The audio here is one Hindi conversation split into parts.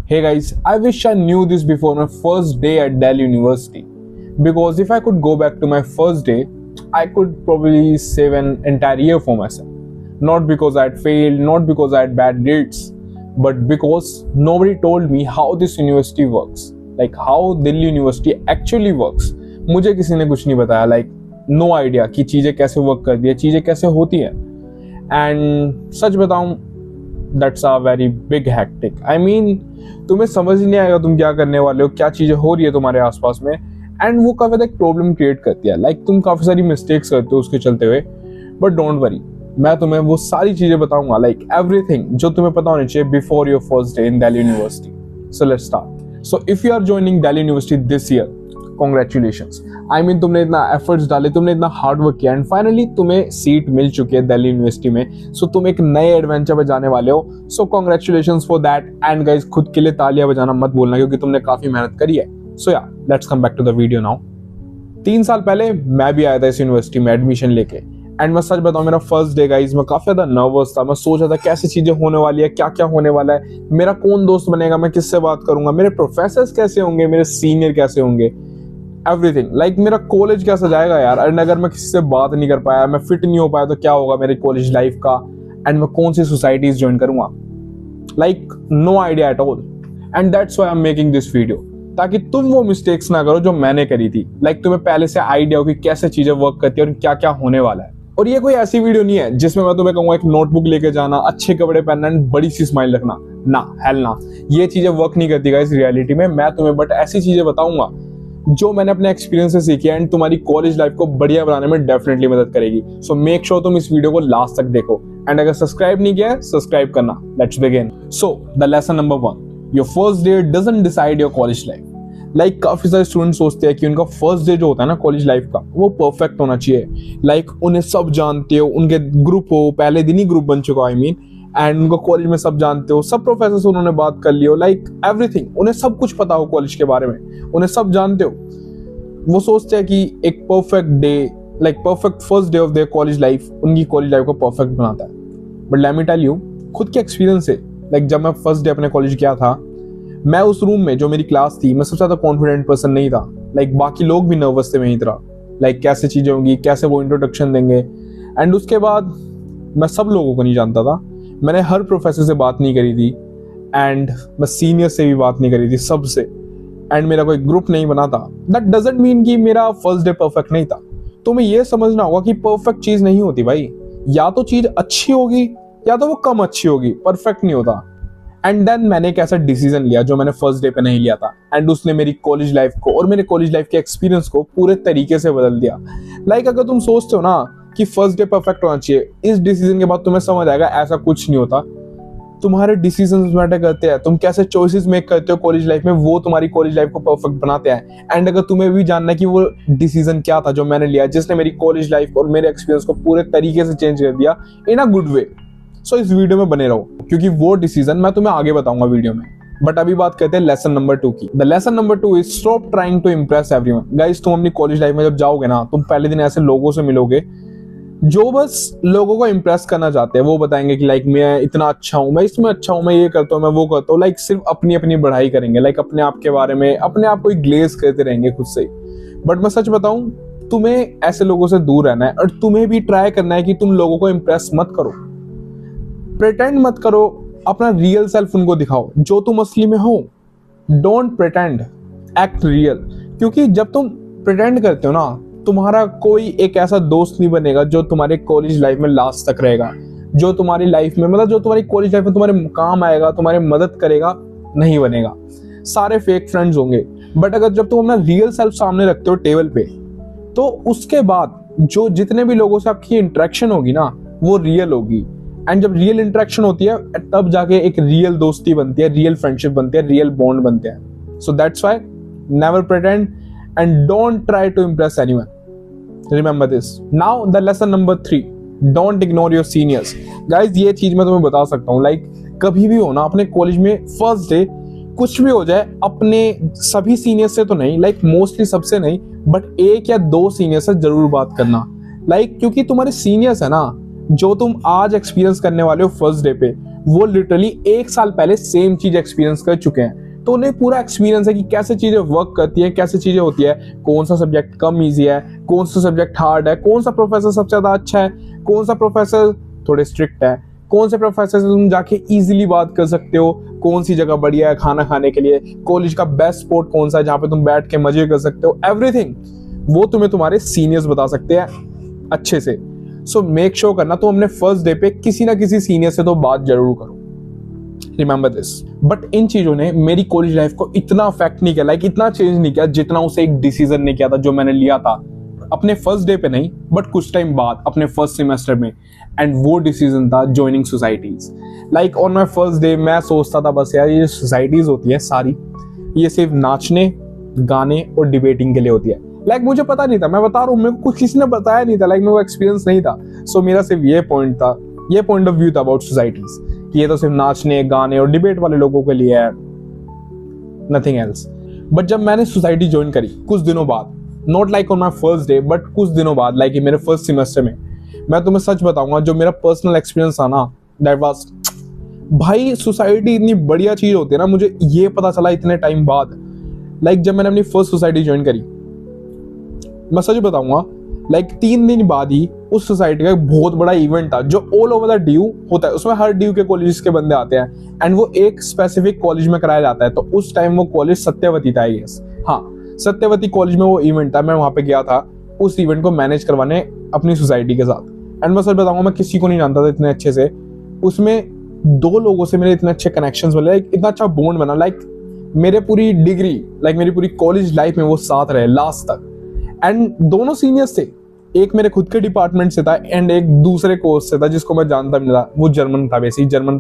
Hey guys, I wish I knew this before my first day at Delhi University. Because if I could go back to my first day, I could probably save an entire year for myself. Not because I had failed, not because I had bad grades, but because nobody told me how this university works. Like how Delhi University actually works. मुझे किसी ने कुछ नहीं बताया, like no idea कि चीज़ें कैसे वर्क करती है, चीज़ें कैसे होती हैं. And सच बताऊं, that's a very big hectic. I mean, तुम्हें समझ ही नहीं आएगा तुम क्या करने वाले हो, क्या चीज़ें हो रही है तुम्हारे आसपास में. एंड वो काफ़ी एक प्रॉब्लम क्रिएट करती है. लाइक तुम काफ़ी सारी मिस्टेक्स करते हो उसके चलते हुए. बट डोंट वरी, मैं तुम्हें वो सारी चीज़ें बताऊंगा, लाइक एवरीथिंग जो तुम्हें पता होनी चाहिए before your first day in Delhi university. So let's start. So if you are joining Delhi university this year, congratulations. I mean तुमने इतना एफर्ट्स डाले, तुमने इतना हार्ड वर्क किया एंड फाइनली तुम्हें सीट मिल चुकी है दिल्ली यूनिवर्सिटी में. सो तुम एक नए एडवेंचर पे जाने वाले हो. सो congratulations for that. And guys, खुद के लिए तालियां बजाना मत भूलना क्योंकि तुमने काफी मेहनत करी है. So yeah let's come back to the video now. 3 साल पहले मैं भी आया था इस यूनिवर्सिटी में एडमिशन लेके. एंड मैं सच बताऊं, मेरा फर्स्ट डे गाइस, मैं काफी ज्यादा नर्वस था. मैं सोच रहा था कैसे चीजें होने वाली है, क्या क्या होने वाला है, मेरा कौन दोस्त बनेगा, मैं किससे बात करूंगा, मेरे प्रोफेसर्स कैसे होंगे, मेरे सीनियर कैसे होंगे, एवरीथिंग. लाइक मेरा कॉलेज कैसा जाएगा यार. एंड अगर मैं किसी से बात नहीं कर पाया, मैं फिट नहीं हो पाया, तो क्या होगा मेरे कॉलेज लाइफ का. एंड मैं कौन सी सोसाइटीज ज्वाइन करूंगा. Like no idea at all. And that's why I am making this video, ताकि तुम वो मिस्टेक्स ना करो जो मैंने करी थी. लाइक तुम्हें पहले से आइडिया हो कि कैसे चीजें वर्क करती है और क्या क्या होने वाला है. और ये कोई ऐसी वीडियो नहीं है जिसमें मैं तुम्हें कहूंगा एक नोटबुक लेके जाना, अच्छे कपड़े पहनना एंड बड़ी सी स्माइल रखना. ना, हेल ना, ये चीजें वर्क नहीं करती गाइस रियलिटी में. मैं तुम्हें बट ऐसी चीजें बताऊंगा जो मैंने अपने एक्सपीरियंस से सीखी है एंड तुम्हारी कॉलेज लाइफ को बढ़िया बनाने में डेफिनेटली मदद करेगी. सो मेक श्योर तुम इस वीडियो को लास्ट तक देखो. एंड अगर सब्सक्राइब नहीं किया है, सब्सक्राइब करना. Let's begin. So the lesson number 1, your first day doesn't decide your college life. Like काफी सारे स्टूडेंट सोचते हैं कि उनका फर्स्ट डे जो होता है ना कॉलेज लाइफ का, वो परफेक्ट होना चाहिए. लाइक उन्हें सब जानते हो, उनके ग्रुप हो, पहले दिन ही ग्रुप बन चुका, आई मीन, एंड उनको कॉलेज में सब जानते हो, सब प्रोफेसर से उन्होंने बात कर ली हो, लाइक एवरीथिंग, उन्हें सब कुछ पता हो कॉलेज के बारे में, उन्हें सब जानते हो. वो सोचते हैं कि एक perfect day, like perfect first day of their college life उनकी कॉलेज लाइफ को परफेक्ट बनाता है. But let me tell you, खुद के एक्सपीरियंस से, लाइक जब मैं फर्स्ट डे अपने कॉलेज गया था, मैं उस रूम में जो मेरी क्लास थी, मैं सबसे ज्यादा कॉन्फिडेंट पर्सन नहीं था. लाइक बाकी लोग भी नर्वस थे मेरी तरह. लाइक कैसे चीजें होंगी, कैसे वो इंट्रोडक्शन देंगे. एंड उसके बाद मैं सब लोगों को नहीं जानता था. मैंने हर प्रोफेसर से बात नहीं करी थी एंड मैं सीनियर से भी बात नहीं करी थी, सबसे. एंड मेरा कोई ग्रुप नहीं बना था. दैट डजंट मीन कि मेरा फर्स्ट डे परफेक्ट नहीं था. तुम्हें ये समझना होगा कि परफेक्ट चीज नहीं होती भाई. या तो चीज अच्छी होगी या तो वो कम अच्छी होगी, परफेक्ट नहीं होता. एंड देन मैंने एक ऐसा डिसीजन लिया जो मैंने फर्स्ट डे पे नहीं लिया था. एंड उसने मेरी कॉलेज लाइफ को और मेरे कॉलेज लाइफ के एक्सपीरियंस को पूरे तरीके से बदल दिया. लाइक अगर तुम सोचते हो ना कि फर्स्ट डे परफेक्ट होना चाहिए, इस डिसीजन के बाद तुम्हें समझ आएगा ऐसा कुछ नहीं होता. तुम्हारे डिसीजंस मैटर करते हैं. तुम कैसे चॉइसेस मेक करते हो कॉलेज लाइफ में, वो तुम्हारी कॉलेज लाइफ को परफेक्ट बनाते हैं. एंड अगर तुम्हें भी जानना है कि वो डिसीजन क्या था जो मैंने लिया, जिसने मेरी कॉलेज लाइफ और मेरे एक्सपीरियंस को पूरे तरीके से चेंज कर दिया इन अ गुड वे, सो इस वीडियो में बने रहो क्योंकि वो डिसीजन मैं तुम्हें आगे बताऊंगा वीडियो में. बट अभी बात करते हैं लेसन नंबर 2 की. The lesson number 2 is stop trying to impress everyone. Guys, तुम अपनी कॉलेज लाइफ में जब जाओगे ना, तुम पहले दिन ऐसे लोगों से मिलोगे जो बस लोगों को इम्प्रेस करना चाहते हैं. वो बताएंगे कि लाइक मैं इतना अच्छा हूँ, मैं इसमें अच्छा हूँ, मैं ये करता हूँ, मैं वो करता हूँ. लाइक सिर्फ अपनी अपनी बढ़ाई करेंगे, लाइक अपने आप के बारे में अपने आप को ग्लेज करते रहेंगे खुद से. बट मैं सच बताऊं, तुम्हें ऐसे लोगों से दूर रहना है और तुम्हें भी ट्राई करना है कि तुम लोगों को इम्प्रेस मत करो, प्रिटेंड मत करो. अपना रियल सेल्फ उनको दिखाओ जो तुम असली में हो. Don't pretend, act real. क्योंकि जब तुम प्रिटेंड करते हो ना, तुम्हारा कोई एक ऐसा दोस्त नहीं बनेगा जो तुम्हारे कॉलेज लाइफ में लास्ट तक रहेगा, जो तुम्हारी लाइफ में, मतलब जो तुम्हारी कॉलेज लाइफ में तुम्हारे काम आएगा, तुम्हारी मदद करेगा, नहीं बनेगा. सारे फेक फ्रेंड्स होंगे. बट अगर जब तुम अपना रियल सेल्फ सामने रखते हो टेबल पे, तो उसके बाद जो जितने भी लोगों से आपकी इंटरेक्शन होगी ना, वो रियल होगी. एंड जब रियल इंटरेक्शन होती है तब जाके एक रियल दोस्ती बनती है, रियल फ्रेंडशिप बनती है, रियल बॉन्ड बनते हैं. So that's why never pretend and don't try to impress anyone. Remember this. Now the lesson number 3, don't ignore your seniors. Guys, ये चीज मैं तुम्हें बता सकता हूँ. लाइक कभी भी हो ना अपने कॉलेज में फर्स्ट डे, कुछ भी हो जाए, अपने सभी सीनियर से तो नहीं, लाइक मोस्टली सबसे नहीं, बट 1 या 2 सीनियर से जरूर बात करना. लाइक क्योंकि तुम्हारे सीनियर्स है ना, जो तुम आज एक्सपीरियंस करने वाले हो फर्स्ट डे पे, वो लिटरली 1 साल पहले सेम चीज एक्सपीरियंस कर चुके हैं, तो उन्हें पूरा एक्सपीरियंस है कि कैसे चीजें वर्क करती है, कैसे चीजें होती है, कौन सा सब्जेक्ट कम ईजी है, कौन सा सब्जेक्ट हार्ड है, कौन सा प्रोफेसर सबसे ज्यादा अच्छा है, कौन सा प्रोफेसर थोड़े स्ट्रिक्ट है, कौन से प्रोफेसर से तुम जाके इजीली बात कर सकते हो, कौन सी जगह बढ़िया है खाना खाने के लिए, कॉलेज का बेस्ट स्पॉट कौन सा है जहाँ पे तुम बैठ के मजे कर सकते हो, एवरीथिंग वो तुम्हें तुम्हारे सीनियर्स बता सकते हैं अच्छे से। सो मेक श्योर करना तुम अपने फर्स्ट डे पे किसी ना किसी सीनियर से तो बात जरूर करो, रिमेंबर दिस। बट इन चीजों ने मेरी कॉलेज लाइफ को इतना अफेक्ट नहीं किया, लाइक इतना चेंज नहीं किया जितना उसे एक डिसीजन ने किया था जो मैंने लिया था अपने फर्स्ट डे पे नहीं, बट कुछ टाइम बाद अपने फर्स्ट सेमेस्टर में। एंड वो डिसीजन था joining societies. Like on my first day मैं सोचता था बस यार ये सोसाइटीज होती है सारी, ये सिर्फ नाचने गाने और डिबेटिंग के लिए होती है। लाइक मुझे पता नहीं था, मैं बता रहा हूँ, मेरे को कुछ किसी ने बताया नहीं था, लाइक मेरे को एक्सपीरियंस नहीं था। सो मेरा सिर्फ ये पॉइंट था, ये पॉइंट ऑफ व्यू था अबाउट सोसाइटीज कि ये तो सिर्फ नाचने गाने और डिबेट वाले लोगों के लिए है, नथिंग एल्स। बट जब मैंने सोसाइटी ज्वाइन करी कुछ दिनों बाद, not like on my first day but कुछ दिनों बाद, लाइक मेरे फर्स्ट सेमेस्टर में, मैं तुम्हें सच बताऊंगा जो मेरा पर्सनल एक्सपीरियंस था ना, दैट वाज, भाई सोसाइटी इतनी बढ़िया चीज होती है ना, मुझे ये पता चला इतने टाइम बाद। लाइक जब मैंने अपनी फर्स्ट सोसाइटी ज्वाइन करी, मैं सच बताऊंगा, लाइक 3 दिन बाद ही उस सोसाइटी का एक बहुत बड़ा इवेंट था जो ऑल ओवर द ड्यू होता है, उसमें हर ड्यू के कॉलेज के बंदे आते हैं एंड वो एक स्पेसिफिक कॉलेज में कराया जाता है। तो उस टाइम वो कॉलेज सत्यवती था, आई गेस, हाँ सत्यवती कॉलेज में वो इवेंट था। मैं वहां पे गया था उस इवेंट को मैनेज करवाने अपनी सोसाइटी के साथ। एंड मैं सच बताऊंगा मैं किसी को नहीं जानता था इतने अच्छे से, उसमें 2 लोगों से मेरे इतने अच्छे कनेक्शंस बने, लाइक इतना अच्छा बॉन्ड बना, लाइक मेरे पूरी डिग्री, लाइक मेरी पूरी कॉलेज लाइफ में वो साथ रहे लास्ट तक। एंड दोनों सीनियर्स थे, एक मेरे खुद के डिपार्टमेंट से था एंड एक दूसरे कोर्स से था जिसको मैं जानता भी नहीं था, वो जर्मन था, वैसे ही जर्मन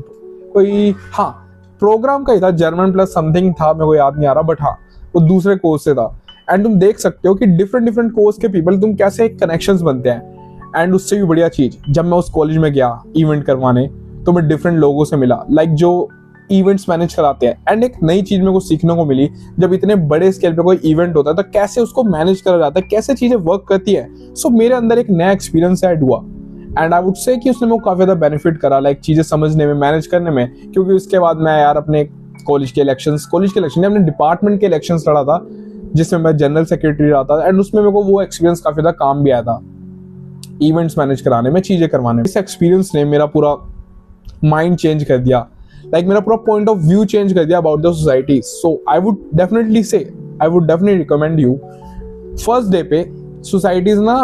कोई, हाँ प्रोग्राम का ही था, जर्मन प्लस समथिंग था, मेरे को याद नहीं आ रहा, बट हाँ वो दूसरे कोर्स से था। एंड तुम देख सकते हो कि डिफरेंट कोर्स के पीपल तुम कैसे कनेक्शंस बनते हैं। एंड उससे भी बढ़िया चीज, जब मैं उस कॉलेज में गया इवेंट करवाने तो मैं डिफरेंट लोगों से मिला, लाइक जो इवेंट्स मैनेज कराते हैं। एंड एक नई चीज मेरे को सीखने को मिली, जब इतने बड़े स्केल पे कोई इवेंट होता है तो कैसे उसको मैनेज करा जाता है, कैसे चीजें वर्क करती है। सो मेरे अंदर एक नया एक्सपीरियंस ऐड हुआ एंड आई वुड से कि उसने मेरे को काफी ज्यादा बेनिफिट करा, लाइक चीजें समझने में, मैनेज करने में। क्योंकि उसके बाद मैं यार अपने कॉलेज के इलेक्शन अपने डिपार्टमेंट के इलेक्शन लड़ा था जिसमें मैं जनरल सेक्रेटरी रहा था। एंड उसमें मेरे को वो एक्सपीरियंस काफी ज्यादा काम भी आया था, इवेंट्स मैनेज कराने में, चीजें करवाने में। इस एक्सपीरियंस ने मेरा पूरा माइंड चेंज कर दिया, लाइक मेरा पूरा पॉइंट ऑफ व्यू चेंज कर दिया about the society. So I would definitely recommend you, first day पे सोसाइटीज ना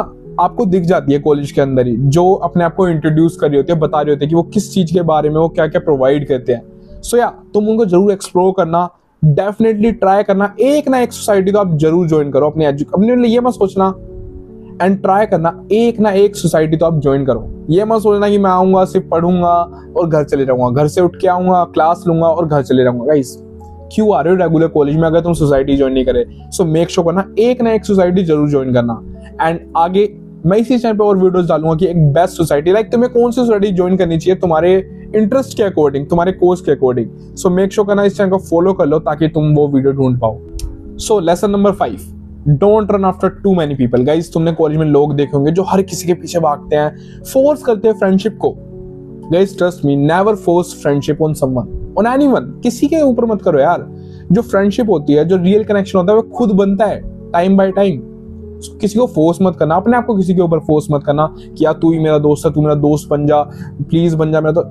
आपको दिख जाती है कॉलेज के अंदर ही, जो अपने आप को इंट्रोड्यूस कर रही होती है, बता रही होती है कि वो किस चीज के बारे में, वो क्या क्या प्रोवाइड करते हैं। सो या तुम उनको जरूर एक्सप्लोर करना, डेफिनेटली ट्राई करना, एक ना एक सोसाइटी तो आप जरूर ज्वाइन करो अपने लिए, ये मत सोचना, एंड ट्राई करना एक ना एक सोसाइटी तो आप ज्वाइन करो। ये मत सोचना कि मैं आऊंगा सिर्फ पढ़ूंगा और घर चले जाऊंगा, घर से उठ के आऊंगा क्लास लूंगा और घर चले जाऊंगा। गाइस क्यों आ रहे हो रेगुलर कॉलेज में अगर तुम सोसाइटी ज्वाइन नहीं करे। सो मेक श्योर करना एक ना एक सोसाइटी जरूर ज्वाइन करना। एंड आगे मैं इसी चैनल पे और वीडियोस डालूंगा कि एक बेस्ट सोसाइटी, लाइक तुम्हें कौन सी सोसाइटी ज्वाइन करनी चाहिए तुम्हारे इंटरेस्ट के अकॉर्डिंग, तुम्हारे कोर्स के अकॉर्डिंग। सो मेक श्योर करना इस चैनल को फॉलो कर लो ताकि तुम वो वीडियो ढूंढ पाओ। So lesson number 5, don't run after to many people. Guys तुमने कॉलेज में लोग देखे होंगे जो हर किसी के पीछे भागते हैं, फोर्स करते हैं फ्रेंडशिप को। Guys trust me, never force friendship on someone, on anyone. किसी के ऊपर मत करो यार। जो फ्रेंडशिप होती है, जो रियल कनेक्शन होता है वो खुद बनता है टाइम बाय टाइम। किसी को फोर्स मत करना, अपने आप को किसी के ऊपर फोर्स मत करना कि यार तू ही मेरा दोस्त है, तू मेरा दोस्त बन जा, प्लीज बन जा मेरा। तो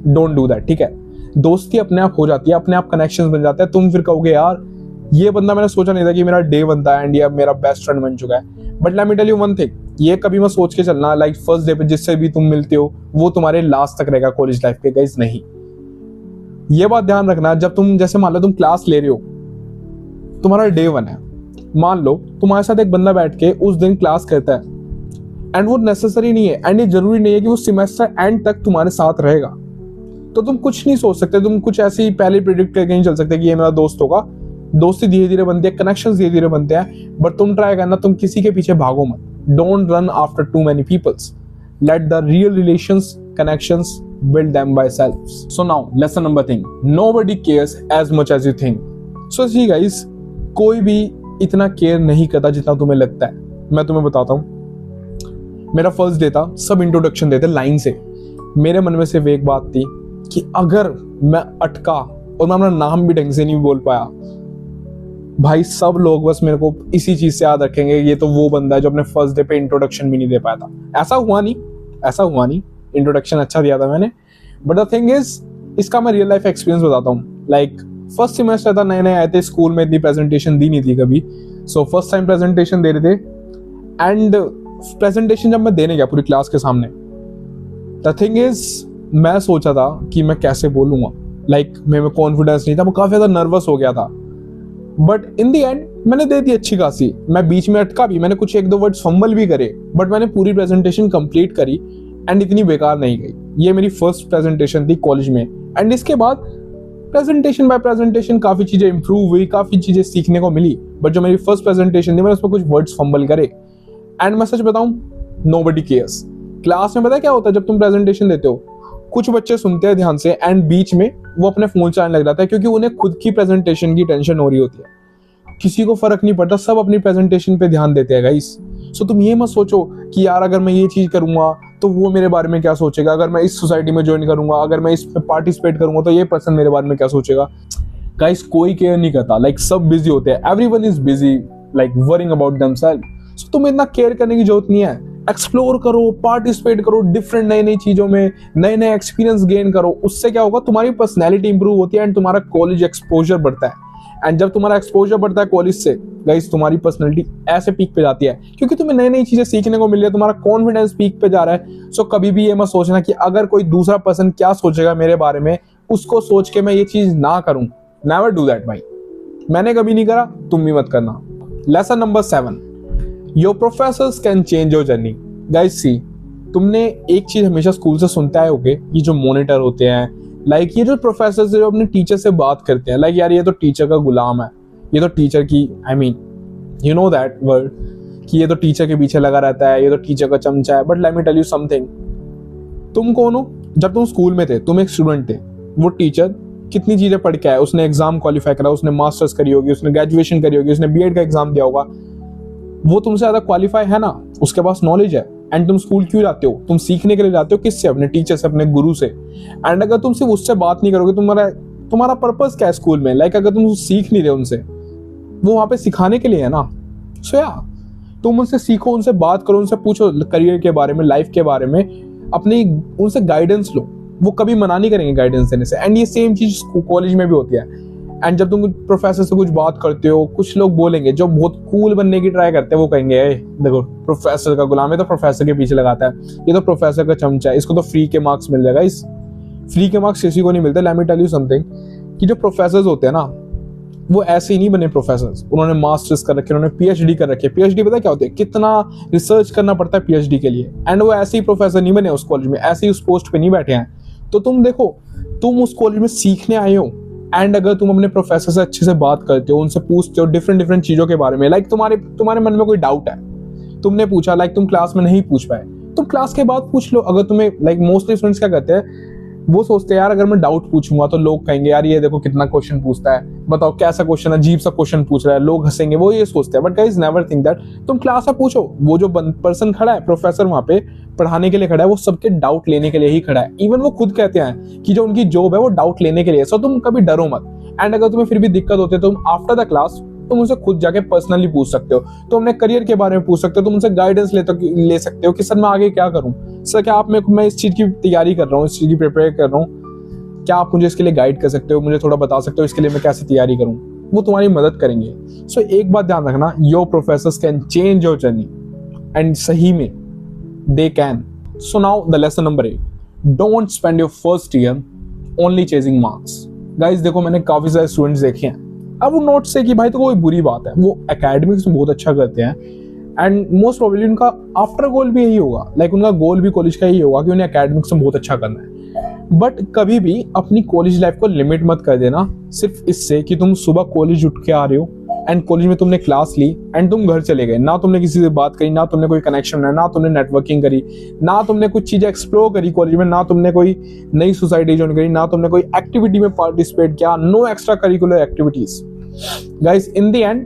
डोंट डू दैट, ठीक है। दोस्ती अपने आप हो जाती है, अपने आप कनेक्शंस बन जाते हैं। तुम फिर कहोगे यार ये बंदा मैंने सोचा नहीं था कि मेरा डे बनता है एंड ये मेरा बेस्ट फ्रेंड बन चुका है। But let me tell you one thing, ये कभी मत सोच के चलना लाइक फर्स्ट डे पे जिससे भी तुम मिलते हो वो तुम्हारे लास्ट तक रहेगा कॉलेज लाइफ के। गाइस नहीं, ये बात ध्यान रखना। जब तुम जैसे मान लो तुम क्लास ले रहे हो, तुम्हारा डे 1 है, मान लो तुम्हारे साथ एक बंदा बैठ के उस दिन क्लास करता है एंड वो नेसेसरी नहीं है एंड ये जरूरी नहीं है कि वो सेमेस्टर एंड तक तुम्हारे साथ रहेगा। तो तुम कुछ नहीं सोच सकते, तुम कुछ ऐसे ही पहले प्रिडिक्ट करके नहीं चल सकते कि ये मेरा दोस्त होगा। दोस्ती धीरे धीरे बनती है, कनेक्शंस धीरे धीरे बनते हैं, बट तुम ट्राई करना तुम किसी के पीछे भागो मत। Don't run after too many peoples, let the real relations connections build them by selves. So now lesson number 3, nobody cares as much as you think. So see guys, कोई भी इतना केयर नहीं करता जितना तुम्हें लगता है। मैं तुम्हें बताता हूँ, मेरा फर्स्ट डे था, सब इंट्रोडक्शन देते लाइन से। मेरे मन में सिर्फ एक बात थी कि अगर मैं अटका और मैं अपना नाम भी ढंग से नहीं बोल पाया, भाई सब लोग बस मेरे को इसी चीज से याद रखेंगे, ये तो वो बंदा है जो अपने फर्स्ट डे पे इंट्रोडक्शन भी नहीं दे पाया था। ऐसा हुआ नहीं, इंट्रोडक्शन अच्छा दिया था मैंने, बट द थिंग इज, इसका मैं रियल लाइफ एक्सपीरियंस बताता हूँ। लाइक फर्स्ट सेमेस्टर था, नए नए आए थे स्कूल में, इतनी प्रेजेंटेशन दी नहीं थी कभी, सो फर्स्ट टाइम प्रेजेंटेशन दे रहे थे। एंड प्रेजेंटेशन जब मैं देने गया पूरी क्लास के सामने, द थिंग इज, मैं सोचा था कि मैं कैसे बोलूंगा, लाइक मेरे में कॉन्फिडेंस नहीं था, मैं काफी ज्यादा नर्वस हो गया था। बट इन दी एंड मैंने दे दी अच्छी खासी, मैं बीच में अटका भी, मैंने कुछ एक दो वर्ड्स फंबल भी करे, बट मैंने पूरी प्रेजेंटेशन कंप्लीट करी एंड इतनी बेकार नहीं गई। ये मेरी फर्स्ट प्रेजेंटेशन थी कॉलेज में। एंड इसके बाद प्रेजेंटेशन बाय प्रेजेंटेशन काफी चीजें इंप्रूव हुई, काफी चीजें सीखने को मिली, बट जो मेरी फर्स्ट प्रेजेंटेशन थी मैंने उसमें कुछ वर्ड्स फंबल करे। एंड मैं सच बताऊं, नोबडी केयर्स। क्लास में पता क्या होता है, जब तुम प्रेजेंटेशन देते हो, कुछ बच्चे सुनते हैं ध्यान से एंड बीच में वो अपने फोन चलाने लग जाता है, क्योंकि उन्हें खुद की प्रेजेंटेशन की टेंशन हो रही होती है। किसी को फर्क नहीं पड़ता, सब अपनी प्रेजेंटेशन पे ध्यान देते हैं गाइस। सो तुम ये मत सोचो कि यार अगर मैं ये चीज करूंगा तो वो मेरे बारे में क्या सोचेगा, अगर मैं इस सोसाइटी में ज्वाइन करूंगा, अगर मैं इसमें पार्टिसिपेट करूंगा तो ये पर्सन मेरे बारे में क्या सोचेगा। गाइस कोई केयर नहीं करता, लाइक सब बिजी होते हैं, everyone is busy like worrying about themselves. So तुम्हें इतना केयर करने की जरूरत नहीं है। एक्सप्लोर करो, पार्टिसिपेट करो डिफरेंट नई नई चीजों में, नए नए एक्सपीरियंस गेन करो। उससे क्या होगा, तुम्हारी पर्सनैलिटी इंप्रूव होती है एंड तुम्हारा कॉलेज एक्सपोजर बढ़ता है। एंड जब तुम्हारा एक्सपोजर बढ़ता है कॉलेज से, गाइस तुम्हारी पर्सनैलिटी ऐसे पीक पे जाती है, क्योंकि तुम्हें नई नई चीजें सीखने को मिल रही है, तुम्हारा कॉन्फिडेंस पीक पे जा रहा है। सो कभी भी ये मत सोचना कि अगर कोई दूसरा पर्सन क्या सोचेगा मेरे बारे में, उसको सोच के मैं ये चीज ना करूं। नेवर डू दैट भाई, मैंने कभी नहीं करा, तुम भी मत करना। Lesson number 7, your professors can change your journey. Guys see, तुमने एक चीज हमेशा स्कूल से सुनते आए होगे, ये जो मॉनिटर होते हैं, लाइक ये जो प्रोफेसर जो अपने टीचर से बात करते हैं, लाइक यार ये तो टीचर का गुलाम है, ये तो टीचर की, I mean you know that word, कि ये तो टीचर के पीछे लगा रहता है, ये तो टीचर का चमचा है। But let me tell you something, तुम कौन हो? जब तुम स्कूल में थे, तुम एक स्टूडेंट थे, वो टीचर कितनी चीजें पढ़ के आया, उसने एग्जाम क्वालिफाई करा, उसने मास्टर्स करी होगी, उसने ग्रेजुएशन करी होगी, उसने बीएड का एग्जाम दिया होगा, वो तुमसे ज्यादा क्वालिफाई है ना, उसके पास नॉलेज है। एंड तुम स्कूल क्यों जाते हो? तुम सीखने के लिए जाते हो। किससे? अपने टीचर से, अपने गुरु से। एंड अगर तुम सिर्फ उससे बात नहीं करोगे, तुम्हारा पर्पस क्या है स्कूल में? लाइक अगर तुम सीख नहीं रहे उनसे, वो वहां पे सिखाने के लिए है ना। सो या तुम उनसे सीखो, उनसे बात करो, उनसे पूछो करियर के बारे में, लाइफ के बारे में, अपनी उनसे गाइडेंस लो। वो कभी मना नहीं करेंगे गाइडेंस देने से। एंड ये सेम चीज कॉलेज में भी होती है। एंड जब तुम प्रोफेसर से कुछ बात करते हो, कुछ लोग बोलेंगे जो बहुत कूल बनने की ट्राई करते हैं, वो कहेंगे देखो प्रोफेसर का गुलाम है, तो प्रोफेसर के पीछे लगाता है, ये तो प्रोफेसर का चमचा है, इसको तो फ्री के मार्क्स मिल जाएगा। इस फ्री के मार्क्स किसी को नहीं मिलते। Let me tell you something, कि जो प्रोफेसर होते हैं ना, वो ऐसे ही नहीं बने प्रोफेसर, उन्होंने मास्टर्स कर रखे, उन्होंने पीएचडी कर रखे। पीएचडी पता क्या होती है? कितना रिसर्च करना पड़ता है पीएचडी के लिए। एंड वो ऐसे ही प्रोफेसर नहीं बने उस कॉलेज में, ऐसे ही उस पोस्ट पे नहीं बैठे हैं। तो तुम देखो, तुम उस कॉलेज में सीखने आए हो, एंड अगर तुम अपने प्रोफेसर से अच्छे से बात करते हो, उनसे पूछते हो डिफरेंट चीजों के बारे में, लाइक तुम्हारे मन में कोई डाउट है, तुमने पूछा, लाइक तुम क्लास में नहीं पूछ पाए, तुम क्लास के बाद पूछ लो। अगर तुम्हें, लाइक मोस्टली स्टूडेंट्स क्या करते हैं, वो सोचते हैं यार अगर मैं डाउट पूछूंगा तो लोग कहेंगे यार ये देखो कितना क्वेश्चन पूछता है, बताओ कैसा क्वेश्चन, अजीब सा क्वेश्चन पूछ रहा है, लोग हंसेंगे, वो ये सोचते हैं। But guys never think that. तुम क्लास में पूछो, वो जो पर्सन खड़ा है, प्रोफेसर वहां पे पढ़ाने के लिए खड़ा है, वो सबके डाउट लेने के लिए ही खड़ा है। इवन वो खुद कहते हैं कि जो उनकी जॉब है वो डाउट लेने के लिए। सो तुम कभी डरो मत। एंड अगर तुम्हें फिर भी दिक्कत होती है, तुम आफ्टर द क्लास तुम उनसे खुद जाके पर्सनली पूछ सकते हो, तुम अपने करियर के बारे में पूछ सकते हो, तुम उनसे गाइडेंस ले सकते हो कि सर मैं आगे क्या करूं, सर क्या मैं इस चीज की तैयारी कर रहा हूँ, इस चीज की प्रिपेयर कर रहा हूँ, क्या आप मुझे इसके लिए गाइड कर सकते हो, मुझे थोड़ा बता सकते हो इसके लिए मैं कैसे तैयारी करूं। वो तुम्हारी मदद करेंगे। सो एक बात ध्यान रखना, your professors can change your journey, and सही में they can. So now the lesson number 8, don't spend your first year only chasing marks. Guys देखो, मैंने काफी सारे स्टूडेंट्स देखे हैं, अब वो नोट से कि भाई तो कोई बुरी बात है, वो एकेडमिक्स में बहुत अच्छा करते हैं, एंड मोस्ट प्रोबेबली उनका आफ्टर गोल भी यही होगा, लाइक उनका गोल भी कॉलेज का ही होगा कि उन्हें एकेडमिक्स में बहुत अच्छा करना है। बट कभी भी अपनी कॉलेज लाइफ को लिमिट मत कर देना सिर्फ इससे कि तुम सुबह कॉलेज उठ के आ रहे हो एंड कॉलेज में तुमने क्लास ली एंड तुम घर चले गए, ना तुमने किसी से बात करी, ना तुमने कोई कनेक्शन बनाया, ना तुमने नेटवर्किंग करी, ना तुमने कुछ चीजें एक्सप्लोर करी कॉलेज में, ना तुमने कोई नई सोसाइटी ज्वाइन करी, ना तुमने कोई एक्टिविटी में पार्टिसिपेट किया, no extra curricular activities. Guys in the end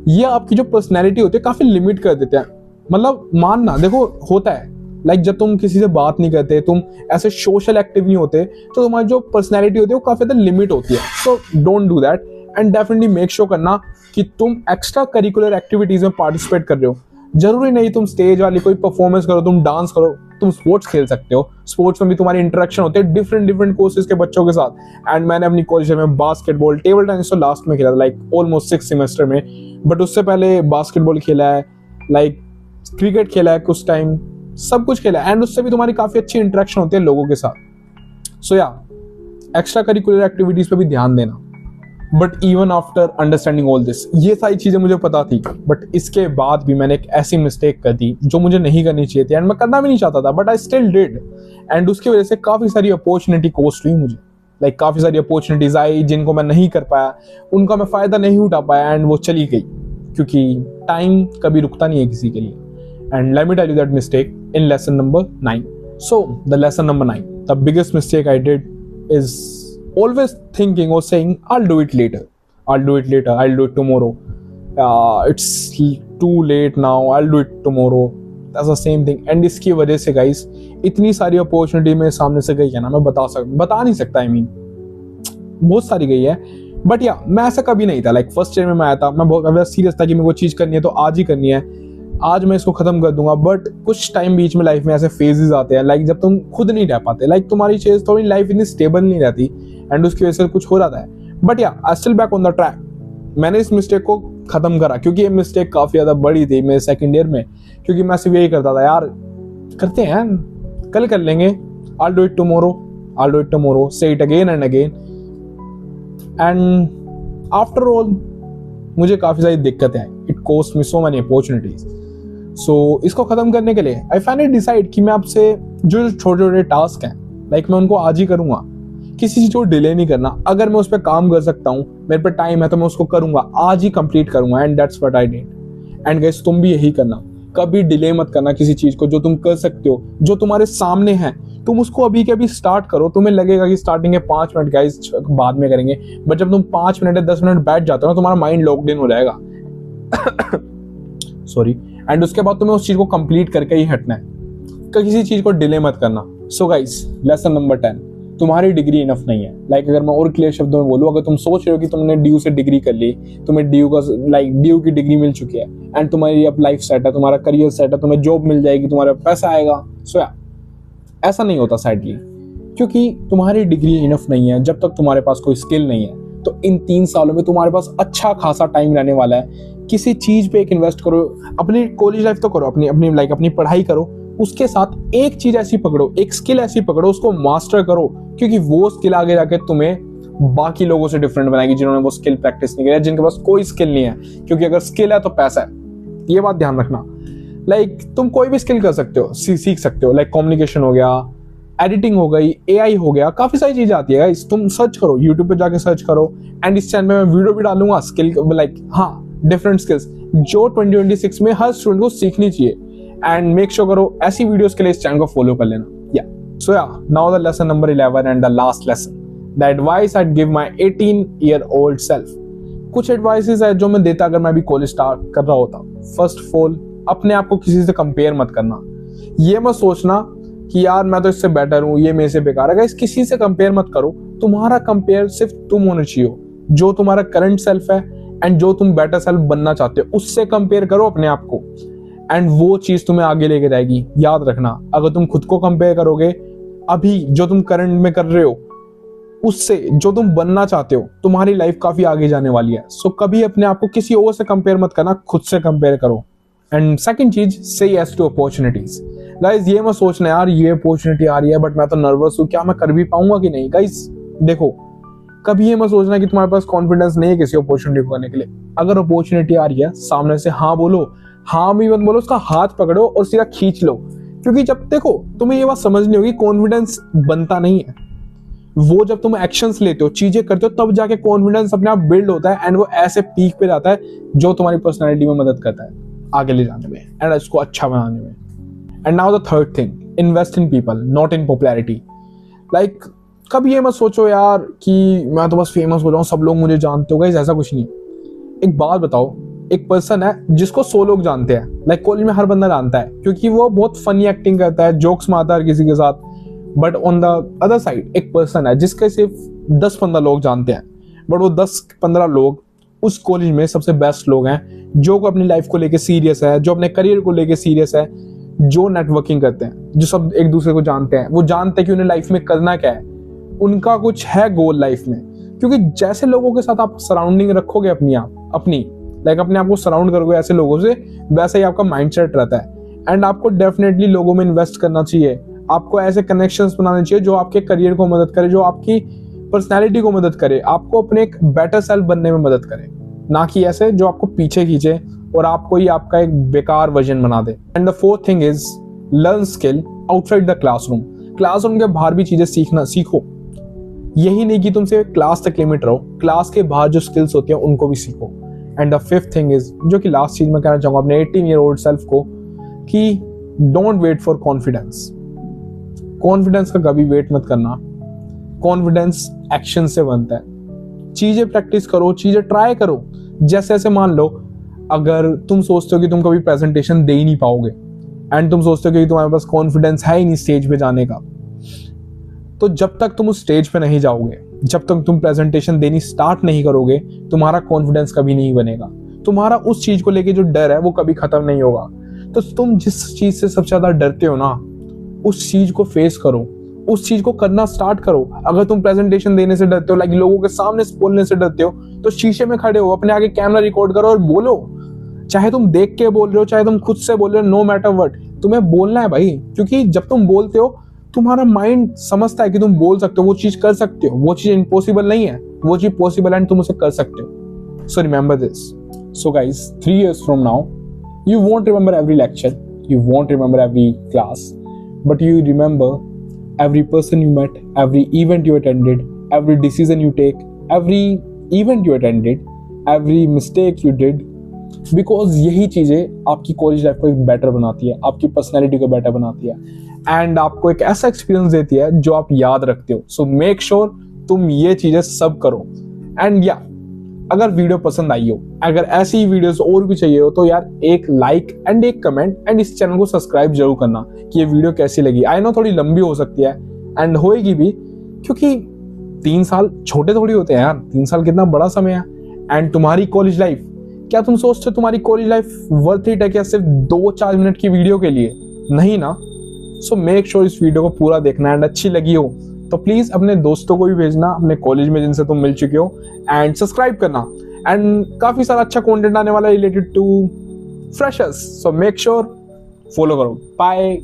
ये आपकी जो पर्सनैलिटी होती है काफी लिमिट कर देते हैं। मतलब मानना, देखो होता है लाइक जब तुम किसी से बात नहीं करते, तुम ऐसे सोशल एक्टिव नहीं होते, तो तुम्हारी जो पर्सनैलिटी होती है वो काफ़ी ज़्यादा लिमिट होती है. So don't do that and definitely make sure करना कि तुम एक्स्ट्रा करिकुलर एक्टिविटीज़ में पार्टिसिपेट कर रहे हो. जरूरी नहीं तुम स्टेज वाली कोई परफॉर्मेंस करो, तुम डांस करो, तुम स्पोर्ट्स खेल सकते हो. स्पोर्ट्स में भी तुम्हारी इंटरेक्शन होते हैं डिफरेंट कोर्सेज के बच्चों के साथ. एंड मैंने अपनी कॉलेज में बास्केटबॉल, टेबल टेनिस तो लास्ट में खेला था, लाइक ऑलमोस्ट 6 सेमेस्टर में, बट उससे पहले बास्केटबॉल खेला है, लाइक क्रिकेट खेला है कुछ टाइम, सब कुछ खेला है. एंड उससे भी तुम्हारी काफ़ी अच्छी इंटरेक्शन होती है लोगों के साथ. सो या एक्स्ट्रा करिकुलर एक्टिविटीज़ पे भी ध्यान देना. But even after understanding all this, ये सारी चीज़ें मुझे पता थी, बट इसके बाद भी मैंने एक ऐसी मिस्टेक कर दी जो मुझे नहीं करनी चाहिए थी एंड मैं करना भी नहीं चाहता था, but I still did. And उसकी वजह से काफ़ी सारी अपॉर्चुनिटी कॉस्ट हुई मुझे. लाइक काफ़ी सारी अपॉर्चुनिटीज़ आई जिनको मैं नहीं कर पाया, उनका मैं फ़ायदा नहीं उठा पाया एंड वो चली गई, क्योंकि टाइम कभी रुकता नहीं है किसी के लिए. And let me tell you that mistake in lesson number 9. So the lesson number 9, the biggest mistake I did is always thinking or saying I'll do it later, I'll do it tomorrow, it's too late now, I'll do it tomorrow. That's the same thing. And इसकी वजह से guys इतनी सारी अपॉर्चुनिटी मेरे सामने से गई है ना, मैं बता नहीं सकता. I mean बहुत सारी गई है, बट या मैं ऐसा कभी नहीं था. लाइक फर्स्ट ईयर में मैं आया था, मैं बहुत सीरियस था कि मेरे को चीज़ करनी है तो आज ही करनी है, आज मैं इसको खत्म कर दूंगा. बट कुछ टाइम बीच में लाइफ में ऐसे फेजेस आते हैं, लाइक जब तुम खुद नहीं रह पाते, लाइक तुम्हारी चीज थोड़ी लाइफ इतनी स्टेबल नहीं रहती एंड उसकी वजह से कुछ हो जाता है. बट या I still back on the track. मैंने इस मिस्टेक को खत्म करा, क्योंकि ये मिस्टेक काफ़ी ज़्यादा बड़ी थी मेरे सेकंड ईयर में, क्योंकि मैं सिर्फ यही करता था, यार करते हैं, कल कर लेंगे, I'll do it tomorrow, say it again and again. And after all मुझे काफ़ी सारी दिक्कतें आई. It cost me so many opportunities. So इसको ख़त्म करने के लिए आई फाइनली डिसाइड कि मैं आपसे जो छोटे छोटे टास्क हैं, लाइक मैं उनको आज ही करूँगा, किसी चीज़ को डिले नहीं करना. अगर मैं उस पर काम कर सकता हूँ, मेरे पे टाइम है, तो मैं उसको करूँगा, आज ही कंप्लीट करूँगा. And that's what I did. And guys तुम भी यही करना, कभी डिले मत करना किसी चीज़ को जो तुम कर सकते हो, जो तुम्हारे सामने है. तुम उसको अभी के अभी स्टार्ट करो. तुम्हें लगेगा कि स्टार्टिंग के 5 मिनट गाइस बाद में करेंगे, बट जब तुम 5 मिनट या 10 मिनट बैठ जाते हो ना, तुम्हारा माइंड लॉक्ड इन हो जाएगा. सॉरी. एंड उसके बाद तुम्हें उस चीज़ को कंप्लीट करके ही हटना है, किसी चीज़ को डिले मत करना. सो गाइस लेसन नंबर 10, तुम्हारी डिग्री इनफ नहीं है. लाइक अगर मैं और क्लियर शब्दों में बोलूँ, अगर तुम सोच रहे हो कि तुमने ड्यू से डिग्री कर ली, तुम्हें ड्यू की डिग्री मिल चुकी है एंड तुम्हारी अब लाइफ सेट है, तुम्हारा करियर सेट है, तुम्हें जॉब मिल जाएगी, तुम्हारा पैसा आएगा. सो या ऐसा नहीं होता सैडली, क्योंकि तुम्हारी डिग्री इनफ नहीं है. जब तक तुम्हारे पास कोई स्किल नहीं है, तो इन 3 सालों में तुम्हारे पास अच्छा खासा टाइम रहने वाला है. किसी चीज़ पे एक इन्वेस्ट करो, अपनी कॉलेज लाइफ तो करो, अपनी पढ़ाई करो, उसके साथ एक चीज़ ऐसी पकड़ो, एक स्किल ऐसी पकड़ो, उसको मास्टर करो, क्योंकि वो स्किल आगे जाके तुम्हें बाकी लोगों से डिफरेंट बनाएगी जिन्होंने वो स्किल प्रैक्टिस नहीं किया, जिनके पास कोई स्किल नहीं है. क्योंकि अगर स्किल है तो पैसा है, ये बात ध्यान रखना. लाइक तुम कोई भी स्किल कर सकते हो, सीख सकते हो. लाइक कम्युनिकेशन हो गया, एडिटिंग हो गई, AI हो गया, काफ़ी सारी चीज़ें आती है. तुम सर्च करो, यूट्यूब पे जाके सर्च करो. एंड इस चैनल में मैं वीडियो भी डालूंगा स्किल, लाइक हाँ डिफरेंट स्किल्स जो 2026 में हर स्टूडेंट को सीखनी चाहिए. एंड मेक श्योर करो ऐसी वीडियोस के लिए इस चैनल को फॉलो कर लेना. So now the lesson number 11 and the last lesson, the advice I give my 18-year-old self. कुछ एडवाइसेस है जो मैं देता अगर मैं भी कॉलेज स्टार्ट कर रहा होता. फर्स्ट ऑफ ऑल, अपने आप को किसी से कंपेयर मत करना. ये मत सोचना कि यार मैं तो इससे बेटर हूँ, ये मेरे से बेकार है. किसी से कंपेयर मत करो. तुम्हारा कंपेयर सिर्फ तुम होना चाहिए, जो तुम्हारा करंट सेल्फ है एंड जो तुम बेटर सेल्फ बनना चाहते हो, उससे कंपेयर करो अपने आप को. एंड वो चीज तुम्हें आगे लेके जाएगी. याद रखना, अगर तुम खुद को कंपेयर करोगे अभी जो तुम करंट में कर रहे हो, उससे जो तुम बनना चाहते हो, तुम्हारी लाइफ काफी आगे जाने वाली है. सो कभी अपने आप को किसी और से कंपेयर मत करना, खुद से कंपेयर करो. एंड सेकंड चीज, से यस टू अपॉर्चुनिटीज. गाइस ये मत सोचना यार ये अपॉर्चुनिटी आ रही है बट मैं तो नर्वस हूँ, क्या मैं कर भी पाऊंगा कि नहीं. गाइस देखो, कभी ये मत सोचना कि तुम्हारे पास कॉन्फिडेंस नहीं है किसी अपॉर्चुनिटी को करने के लिए. अगर अपॉर्चुनिटी आ रही है, सामने से हाँ बोलो, हाँ भी मत बोलो, उसका हाथ पकड़ो और सीधा खींच लो. क्योंकि जब देखो तुम्हें ये बात समझनी होगी, कॉन्फिडेंस बनता नहीं है, वो जब तुम एक्शंस लेते हो, चीजें करते हो, तब जाके कॉन्फिडेंस अपने आप बिल्ड होता है. एंड वो ऐसे पीक पे जाता है जो तुम्हारी पर्सनैलिटी में मदद करता है आगे ले जाने में एंड इसको अच्छा बनाने में. And now the third thing, invest in people not in popularity. Like कभी ये मत सोचो यार कि मैं तो बस फेमस हो जाऊं, सब लोग मुझे जानते हो. गाइस ऐसा कुछ नहीं. एक बात बताओ, एक पर्सन है जिसको 100 लोग जानते हैं, लाइक कॉलेज में हर बंदा जानता है क्योंकि वो बहुत फनी एक्टिंग करता है, जोक्स मारता है हर किसी के साथ। But on the other side एक पर्सन है जिसके सिर्फ 10-15 लोग जानते हैं, बट वो 10-15 लोग उस कॉलेज में सबसे बेस्ट लोग हैं, जो अपनी लाइफ को लेके सीरियस है, जो अपने करियर को लेके सीरियस है, जो नेटवर्किंग करते हैं, जो सब एक दूसरे को जानते हैं। वो जानते हैं कि उन्हें लाइफ में करना क्या है, उनका कुछ है गोल लाइफ में। क्योंकि जैसे लोगों के साथ आप सराउंडिंग रखोगे अपने आप को सराउंड करोगे ऐसे लोगों से, वैसा ही आपका माइंडसेट रहता है। एंड आपको डेफिनेटली लोगों में इन्वेस्ट करना चाहिए, आपको ऐसे कनेक्शंस बनाने चाहिए जो आपके करियर को मदद करे, जो आपकी पर्सनैलिटी को मदद करे, आपको अपने एक बेटर सेल्फ बनने में मदद करे, ना कि ऐसे जो आपको पीछे खींचे और आपको ही आपका एक बेकार वर्जन बना दे। And the fourth thing is learn skill outside the classroom. Classroom के बाहर भी चीजें सीखो। यही नहीं कि तुम सिर्फ क्लास तक लिमिट रहो, क्लास के बाहर जो स्किल्स होती हैं उनको भी सीखो। And the fifth thing is, जो कि लास्ट चीज मैं कहना चाहूंगा अपने 18-year-old सेल्फ को, कि don't wait for confidence. Confidence का कभी वेट मत करना, कॉन्फिडेंस एक्शन से बनता है। चीजें प्रैक्टिस करो, चीजें ट्राई करो। जैसे मान लो अगर तुम सोचते हो कि तुम कभी प्रेजेंटेशन दे ही नहीं पाओगे एंड तुम सोचते हो कि तुम्हारे पास कॉन्फिडेंस है ही नहीं स्टेज पे जाने का, तो जब तक तुम उस स्टेज पे नहीं जाओगे, जब तक तुम प्रेजेंटेशन देनी स्टार्ट नहीं करोगे, तुम्हारा कॉन्फिडेंस कभी नहीं बनेगा। तुम्हारा उस चीज को लेके जो डर है वो कभी खत्म नहीं होगा। तो तुम जिस चीज से सबसे ज्यादा डरते हो ना, उस चीज को फेस करो, उस चीज को करना स्टार्ट करो। अगर तुम प्रेजेंटेशन देने से डरते हो, लाइक लोगों के सामने बोलने से डरते हो, तो शीशे में खड़े हो, अपने आगे कैमरा रिकॉर्ड करो और बोलो। चाहे तुम देख के बोल रहे हो, चाहे तुम खुद से बोल रहे हो, नो मैटर व्हाट, तुम्हें बोलना है भाई। क्योंकि जब तुम बोलते हो तुम्हारा माइंड समझता है कि तुम बोल सकते हो, वो चीज कर सकते हो। वो चीज इम्पॉसिबल नहीं है, वो चीज पॉसिबल है एंड तुम उसे कर सकते हो। So remember this. So guys, 3 years from now, you won't remember every lecture, you won't remember every class, but you remember every person you met, every event you attended, every decision you take, every event you attended, every mistake you did, because यही चीजें आपकी कॉलेज लाइफ को एक बेटर बनाती है, आपकी पर्सनैलिटी को बेटर बनाती है एंड आपको एक ऐसा एक्सपीरियंस देती है जो आप याद रखते हो। सो मेक श्योर तुम ये चीजें सब करो। एंड या अगर वीडियो पसंद आई हो, अगर ऐसी वीडियोस और भी चाहिए हो, तो यार एक लाइक एंड एक कमेंट एंड इस चैनल को सब्सक्राइब जरूर करना कि ये वीडियो कैसी लगी। आई नो थोड़ी लंबी हो सकती है एंड होएगी भी, क्योंकि 3 साल छोटे थोड़ी होते हैं यार, 3 साल कितना बड़ा समय है। एंड तुम्हारी कॉलेज लाइफ, क्या तुम सोचते हो तुम्हारी कॉलेज लाइफ वर्थ इट है क्या सिर्फ 2-4 मिनट की वीडियो के लिए? नहीं ना। सो मेक श्योर इस वीडियो को पूरा देखना एंड अच्छी लगी हो तो प्लीज अपने दोस्तों को भी भेजना, अपने कॉलेज में जिनसे तुम मिल चुके हो, एंड सब्सक्राइब करना। एंड काफी सारा अच्छा कंटेंट आने वाला है related to freshers, so make sure follow करो। बाय।